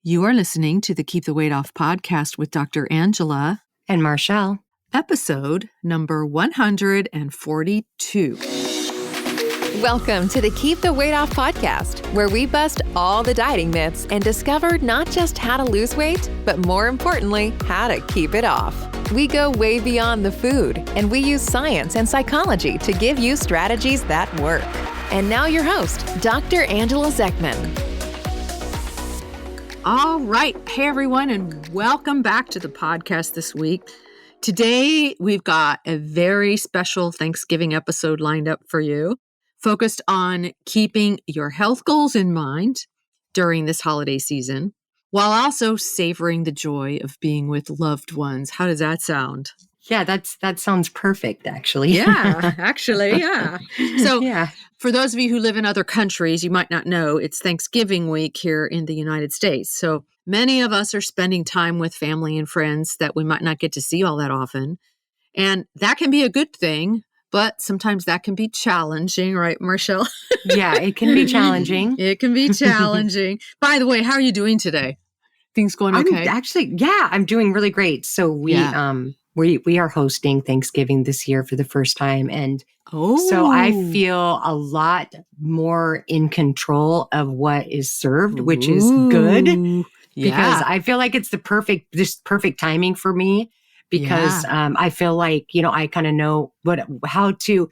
You are listening to the Keep the Weight Off podcast with Dr. Angela and Marchelle. Episode number 142. Welcome to the Keep the Weight Off podcast, where we bust all the dieting myths and discover not just how to lose weight, but more importantly, how to keep it off. We go way beyond the food, and we use science and psychology to give you strategies that work. And now your host, Dr. Angela Zechmann. All right. Hey, everyone, and welcome back to the podcast this week. Today, we've got a very special Thanksgiving episode lined up for you, focused on keeping your health goals in mind during this holiday season, while also savoring the joy of being with loved ones. How does that sound? Yeah, that sounds perfect, actually. Yeah, actually, yeah. So for those of you who live in other countries, you might not know it's Thanksgiving week here in the United States. So many of us are spending time with family and friends that we might not get to see all that often. And that can be a good thing, but sometimes that can be challenging, right, Marchelle? Yeah, it can be challenging. It can be challenging. By the way, how are you doing today? Things going okay? I'm doing really great. So we are hosting Thanksgiving this year for the first time. And so I feel a lot more in control of what is served, which is good because I feel like it's the perfect timing for me because I feel like, I kind of know how to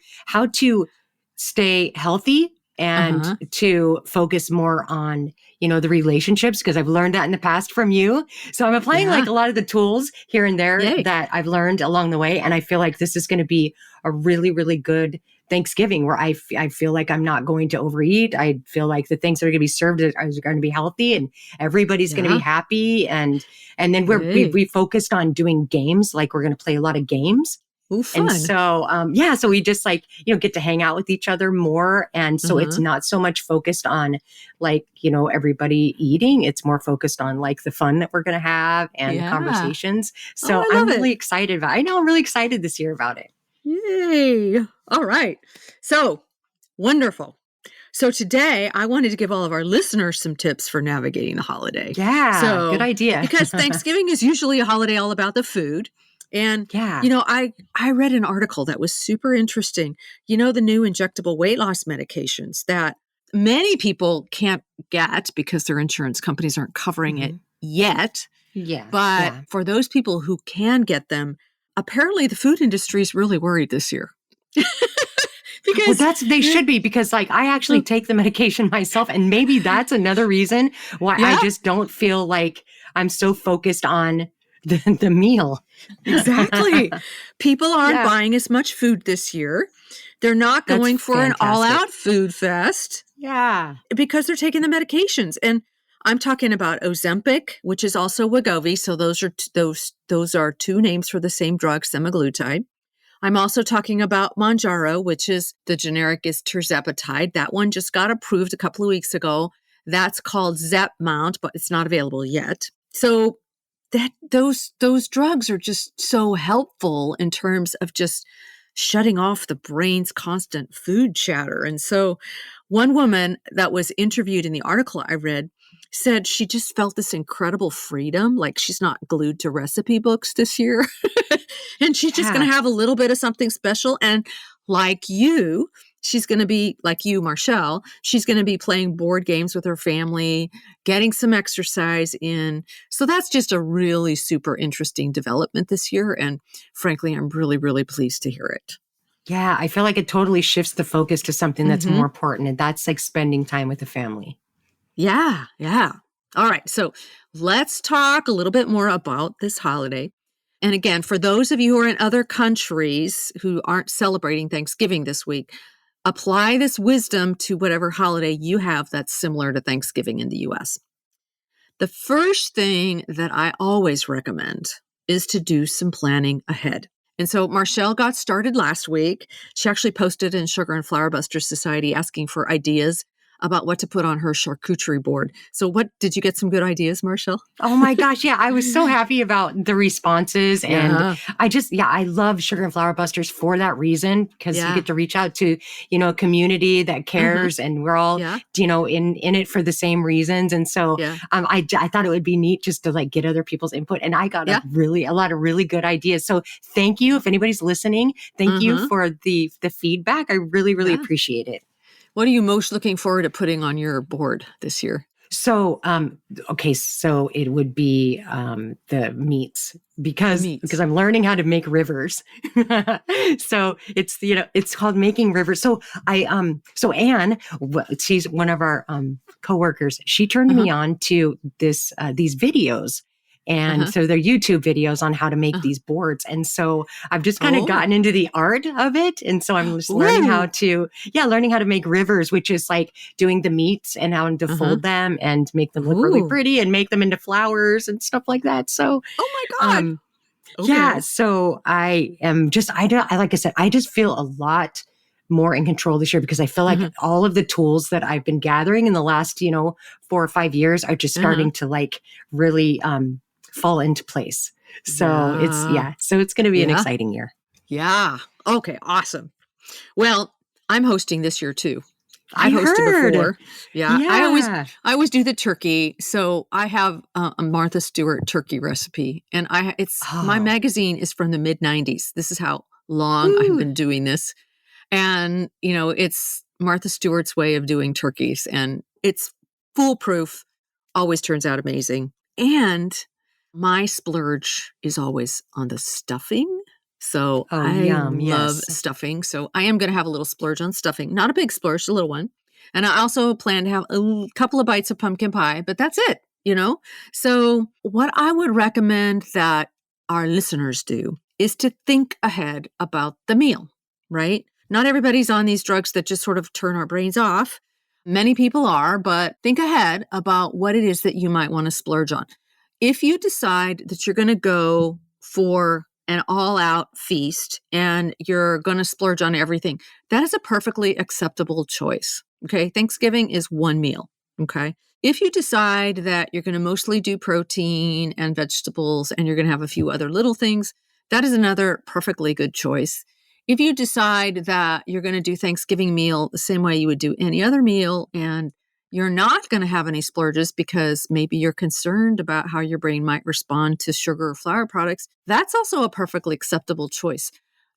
stay healthy and to focus more on, the relationships, because I've learned that in the past from you. So I'm applying like a lot of the tools here and there that I've learned along the way. And I feel like this is going to be a really, really good Thanksgiving where I feel like I'm not going to overeat. I feel like the things that are going to be served are going to be healthy and everybody's going to be happy. And then we focused on doing games. Like we're going to play a lot of games. Ooh, fun. And so, so we just get to hang out with each other more. And so it's not so much focused on everybody eating. It's more focused on like the fun that we're going to have and the conversations. So I'm really excited I'm really excited this year about it. Yay. All right. So wonderful. So today I wanted to give all of our listeners some tips for navigating the holiday. Yeah. So, good idea. Because Thanksgiving is usually a holiday all about the food. And, I read an article that was super interesting. The new injectable weight loss medications that many people can't get because their insurance companies aren't covering it yet. Yeah. But for those people who can get them, apparently the food industry is really worried this year. Because they should be, because I actually take the medication myself, and maybe that's another reason why I just don't feel like I'm so focused on the meal. Exactly. People aren't buying as much food this year. They're not going for an all-out food fest. Yeah. Because they're taking the medications. And I'm talking about Ozempic, which is also Wegovy. So those are two names for the same drug, semaglutide. I'm also talking about Mounjaro, which is the generic is tirzepatide. That one just got approved a couple of weeks ago. That's called Zechmann, but it's not available yet. So those drugs are just so helpful in terms of just shutting off the brain's constant food chatter. And so one woman that was interviewed in the article I read said she just felt this incredible freedom, like she's not glued to recipe books this year. And she's just going to have a little bit of something special. And like you, she's going to be, like you, Marchelle, she's going to be playing board games with her family, getting some exercise in. So that's just a really super interesting development this year. And frankly, I'm really, really pleased to hear it. Yeah, I feel like it totally shifts the focus to something that's more important. And that's like spending time with the family. Yeah. All right. So let's talk a little bit more about this holiday. And again, for those of you who are in other countries who aren't celebrating Thanksgiving this week, apply this wisdom to whatever holiday you have that's similar to Thanksgiving in the U.S. The first thing that I always recommend is to do some planning ahead. And so Marchelle got started last week. She actually posted in Sugar and Flour Busters Society asking for ideas about what to put on her charcuterie board. So what, did you get some good ideas, Marchelle? Oh my gosh. Yeah. I was so happy about the responses. And I love Sugar and Flour Busters for that reason, because you get to reach out to, a community that cares and we're all, in it for the same reasons. And so I thought it would be neat just to like get other people's input. And I got a lot of really good ideas. So thank you. If anybody's listening, thank you for the feedback. I really, really appreciate it. What are you most looking forward to putting on your board this year? So, so it would be the meats because I'm learning how to make rivers. So it's called making rivers. So Anne, she's one of our coworkers. She turned me on to these videos. And so they're YouTube videos on how to make these boards. And so I've just kind of gotten into the art of it. And so I'm just learning how to make rivers, which is like doing the meats and how to fold them and make them look really pretty and make them into flowers and stuff like that. So, oh my God. Yeah. So I am just, like I said, I just feel a lot more in control this year because I feel like all of the tools that I've been gathering in the last, 4 or 5 years are just starting to like really, fall into place. So it's going to be an exciting year. Yeah. Okay. Awesome. Well, I'm hosting this year too. I hosted before. Yeah. I always do the turkey. So I have a Martha Stewart turkey recipe, and my magazine is from the mid-90s. This is how long I've been doing this. And, it's Martha Stewart's way of doing turkeys, and it's foolproof, always turns out amazing. And my splurge is always on the stuffing. So I love stuffing. So I am going to have a little splurge on stuffing. Not a big splurge, a little one. And I also plan to have a couple of bites of pumpkin pie, but that's it, So what I would recommend that our listeners do is to think ahead about the meal, right? Not everybody's on these drugs that just sort of turn our brains off. Many people are, but think ahead about what it is that you might want to splurge on. If you decide that you're going to go for an all-out feast and you're going to splurge on everything, that is a perfectly acceptable choice. Okay. Thanksgiving is one meal. Okay. If you decide that you're going to mostly do protein and vegetables and you're going to have a few other little things, that is another perfectly good choice. If you decide that you're going to do Thanksgiving meal the same way you would do any other meal and you're not going to have any splurges because maybe you're concerned about how your brain might respond to sugar or flour products, that's also a perfectly acceptable choice.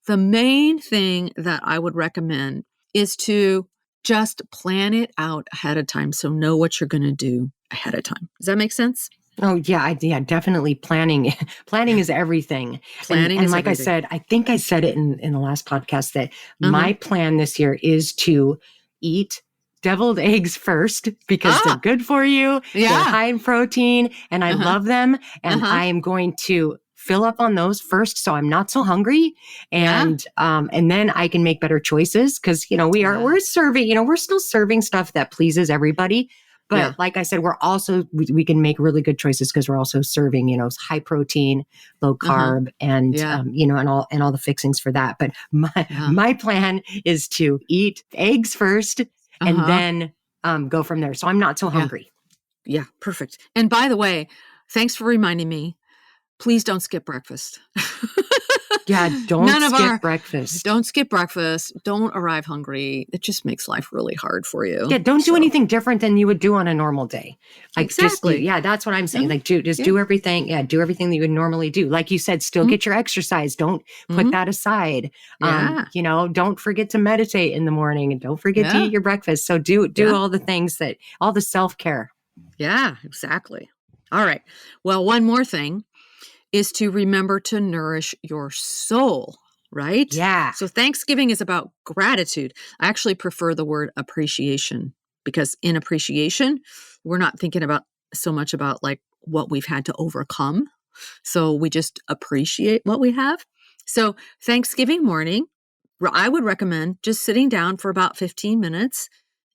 The main thing that I would recommend is to just plan it out ahead of time. So know what you're going to do ahead of time. Does that make sense? Oh yeah, definitely planning. Planning is everything. And like everything. I said, I think I said it in the last podcast that my plan this year is to eat deviled eggs first because they're good for you. Yeah. They're high in protein and I love them. And I am going to fill up on those first so I'm not so hungry. And then I can make better choices because, we're serving, we're still serving stuff that pleases everybody. But like I said, we're also, we can make really good choices because we're also serving, high protein, low carb, and, and all the fixings for that. But my plan is to eat eggs first and then go from there. So I'm not so hungry. Yeah, perfect. And by the way, thanks for reminding me, please don't skip breakfast. Don't skip breakfast. Don't skip breakfast. Don't arrive hungry. It just makes life really hard for you. Yeah, don't do anything different than you would do on a normal day. Like exactly. That's what I'm saying. Like do everything. Yeah, do everything that you would normally do. Like you said, still get your exercise. Don't put that aside. Don't forget to meditate in the morning and don't forget to eat your breakfast. So do all the things all the self-care. Yeah, exactly. All right. Well, one more thing is to remember to nourish your soul, right? Yeah. So Thanksgiving is about gratitude. I actually prefer the word appreciation because in appreciation, we're not thinking about so much about like what we've had to overcome. So we just appreciate what we have. So Thanksgiving morning, I would recommend just sitting down for about 15 minutes.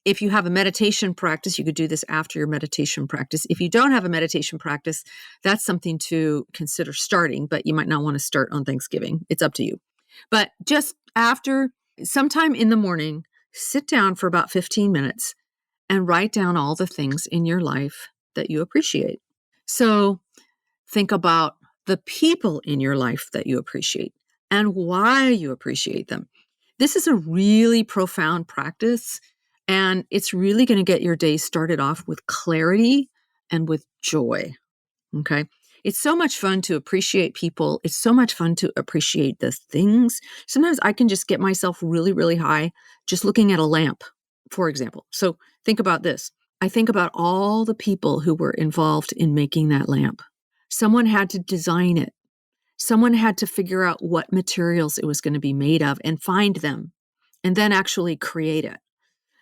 If you have a meditation practice, you could do this after your meditation practice. If you don't have a meditation practice, that's something to consider starting, but you might not want to start on Thanksgiving. It's up to you. But just after, sometime in the morning, sit down for about 15 minutes and write down all the things in your life that you appreciate. So think about the people in your life that you appreciate and why you appreciate them. This is a really profound practice, and it's really going to get your day started off with clarity and with joy. Okay. It's so much fun to appreciate people. It's so much fun to appreciate the things. Sometimes I can just get myself really, really high just looking at a lamp, for example. So think about this. I think about all the people who were involved in making that lamp. Someone had to design it. Someone had to figure out what materials it was going to be made of and find them, and then actually create it.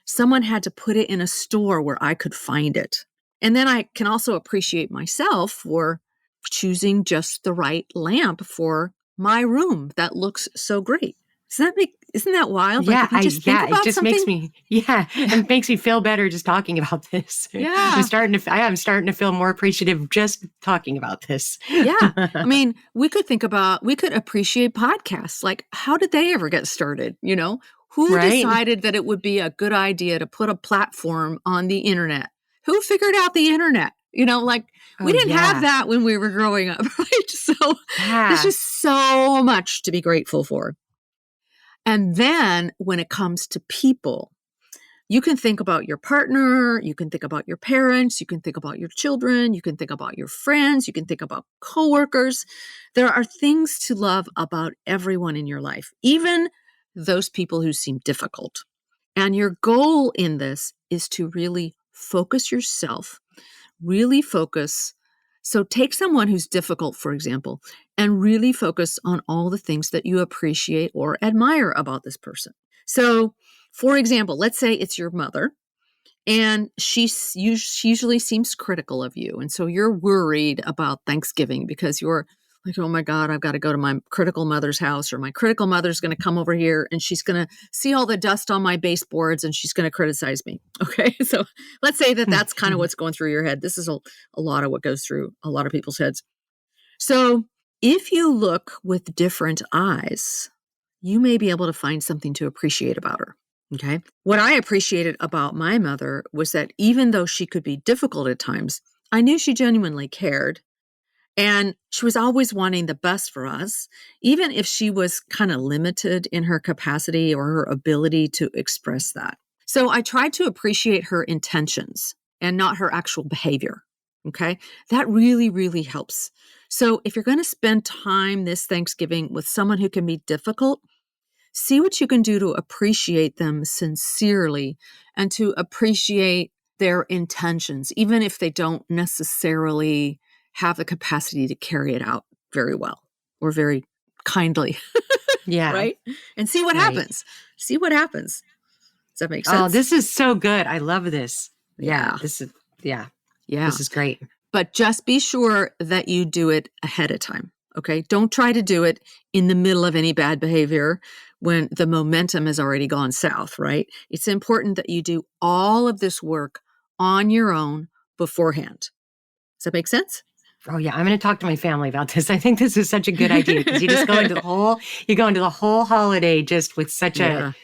Someone had to put it in a store where I could find it. And then I can also appreciate myself for choosing just the right lamp for my room that looks so great. Isn't that wild? Yeah, Like it just makes me, it makes me feel better just talking about this. Yeah. I'm starting to feel more appreciative just talking about this. Yeah. I mean, we could appreciate podcasts. Like, how did they ever get started? You know, who decided that it would be a good idea to put a platform on the internet? Who figured out the internet? You know, like we didn't have that when we were growing up, right? So there's just so much to be grateful for. And then when it comes to people, you can think about your partner, you can think about your parents, you can think about your children, you can think about your friends, you can think about coworkers. There are things to love about everyone in your life, even those people who seem difficult. And your goal in this is to really focus yourself, really focus. So take someone who's difficult, for example, and really focus on all the things that you appreciate or admire about this person. So, for example, let's say it's your mother, and she usually seems critical of you. And so you're worried about Thanksgiving because you're like, oh my God, I've got to go to my critical mother's house, or my critical mother's going to come over here and she's going to see all the dust on my baseboards and she's going to criticize me. Okay. So let's say that that's kind of what's going through your head. This is a lot of what goes through a lot of people's heads. So if you look with different eyes, you may be able to find something to appreciate about her. Okay. What I appreciated about my mother was that even though she could be difficult at times, I knew she genuinely cared. And she was always wanting the best for us, even if she was kind of limited in her capacity or her ability to express that. So I tried to appreciate her intentions and not her actual behavior. Okay. That really, really helps. So if you're going to spend time this Thanksgiving with someone who can be difficult, see what you can do to appreciate them sincerely and to appreciate their intentions, even if they don't necessarily have the capacity to carry it out very well or very kindly. Yeah. Right? And see what happens. See what happens. Does that make sense? Oh, this is so good. I love this. Yeah. This is great. But just be sure that you do it ahead of time. Okay. Don't try to do it in the middle of any bad behavior when the momentum has already gone south, right? It's important that you do all of this work on your own beforehand. Does that make sense? Oh yeah, I'm going to talk to my family about this. I think this is such a good idea because you just go into the whole holiday just with such a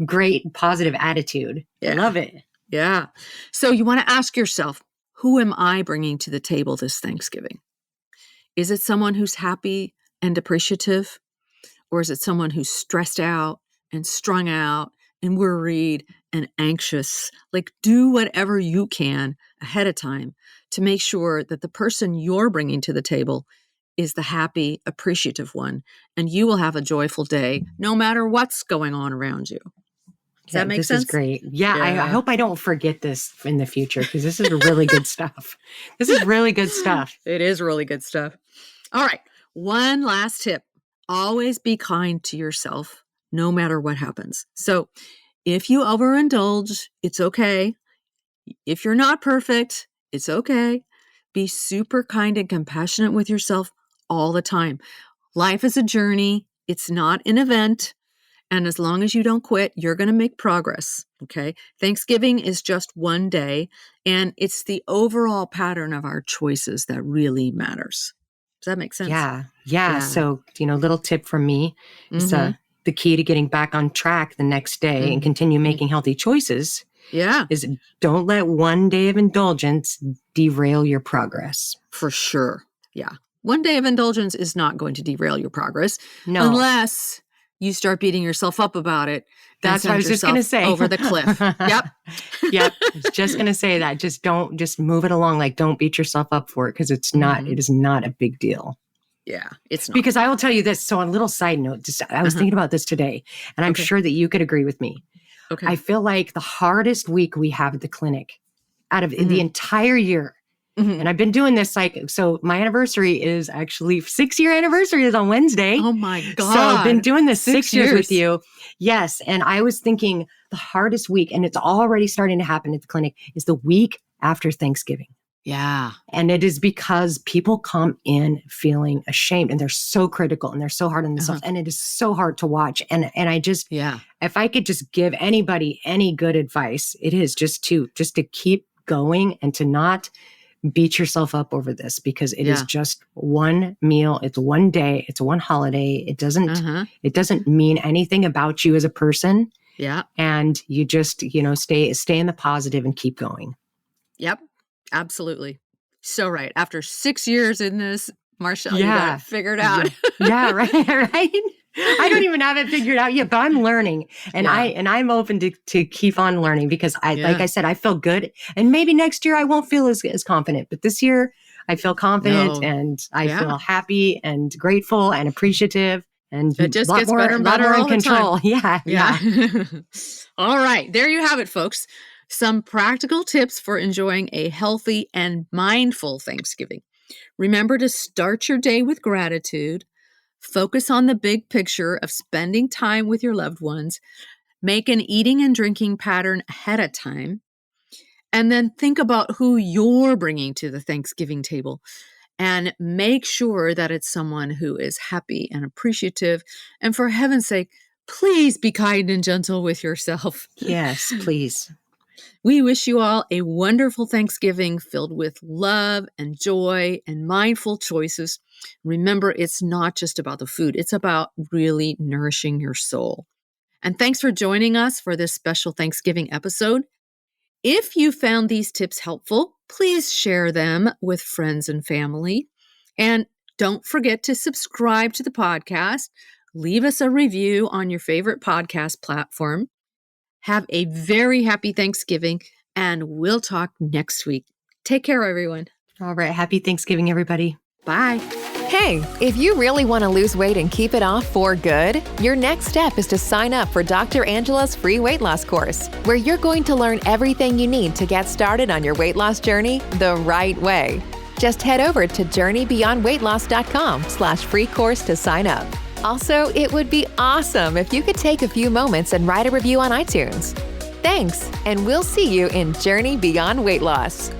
great positive attitude. I love it. Yeah. So you want to ask yourself, who am I bringing to the table this Thanksgiving? Is it someone who's happy and appreciative? Or is it someone who's stressed out and strung out and worried and anxious? Like, do whatever you can ahead of time to make sure that the person you're bringing to the table is the happy, appreciative one, and you will have a joyful day no matter what's going on around you. Does that make sense? This is great. Yeah, I hope I don't forget this in the future because this is really good stuff. This is really good stuff. It is really good stuff. All right. One last tip. Always be kind to yourself no matter what happens. So if you overindulge, it's okay. If you're not perfect, it's okay. Be super kind and compassionate with yourself all the time. Life is a journey. It's not an event. And as long as you don't quit, you're going to make progress. Okay. Thanksgiving is just one day, and it's the overall pattern of our choices that really matters. Does that make sense? Yeah. So, little tip from me is the key to getting back on track the next day and continue making healthy choices Yeah. is don't let one day of indulgence derail your progress. For sure. Yeah. One day of indulgence is not going to derail your progress. No. Unless you start beating yourself up about it. That's what I was just going to say. Over the cliff. Yep. Yep. I was just going to say that. Just move it along. Like, don't beat yourself up for it, because it is not a big deal. Yeah, it's not. Because I will tell you this. So, a little side note, I was thinking about this today, and I'm sure that you could agree with me. Okay. I feel like the hardest week we have at the clinic out of the entire year, and I've been doing this so my anniversary is actually 6-year anniversary is on Wednesday. Oh my God. So I've been doing this 6 years with years you. Yes. And I was thinking the hardest week, and it's already starting to happen at the clinic, is the week after Thanksgiving. Yeah. And it is because people come in feeling ashamed, and they're so critical, and they're so hard on themselves, and it is so hard to watch. And I just, if I could just give anybody any good advice, it is just to keep going and to not beat yourself up over this, because it is just one meal. It's one day. It's one holiday. It doesn't mean anything about you as a person. Yeah. And you just, stay in the positive and keep going. Yep. Absolutely. So right. After 6 years in this, Marchelle, you got it figured out. Yeah. Right. Right. I don't even have it figured out yet, but I'm learning, and I'm open to keep on learning, because like I said, I feel good, and maybe next year I won't feel as confident, but this year I feel confident, and I feel happy and grateful and appreciative, and it just gets better and better all in control. The time. Yeah. All right, there you have it, folks. Some practical tips for enjoying a healthy and mindful Thanksgiving. Remember to start your day with gratitude. Focus on the big picture of spending time with your loved ones. Make an eating and drinking pattern ahead of time. And then think about who you're bringing to the Thanksgiving table. And make sure that it's someone who is happy and appreciative. And for heaven's sake, please be kind and gentle with yourself. Yes, please. We wish you all a wonderful Thanksgiving filled with love and joy and mindful choices. Remember, it's not just about the food. It's about really nourishing your soul. And thanks for joining us for this special Thanksgiving episode. If you found these tips helpful, please share them with friends and family. And don't forget to subscribe to the podcast. Leave us a review on your favorite podcast platform. Have a very happy Thanksgiving, and we'll talk next week. Take care, everyone. All right. Happy Thanksgiving, everybody. Bye. Hey, if you really want to lose weight and keep it off for good, your next step is to sign up for Dr. Angela's free weight loss course, where you're going to learn everything you need to get started on your weight loss journey the right way. Just head over to journeybeyondweightloss.com/free course to sign up. Also, it would be awesome if you could take a few moments and write a review on iTunes. Thanks, and we'll see you in Journey Beyond Weight Loss.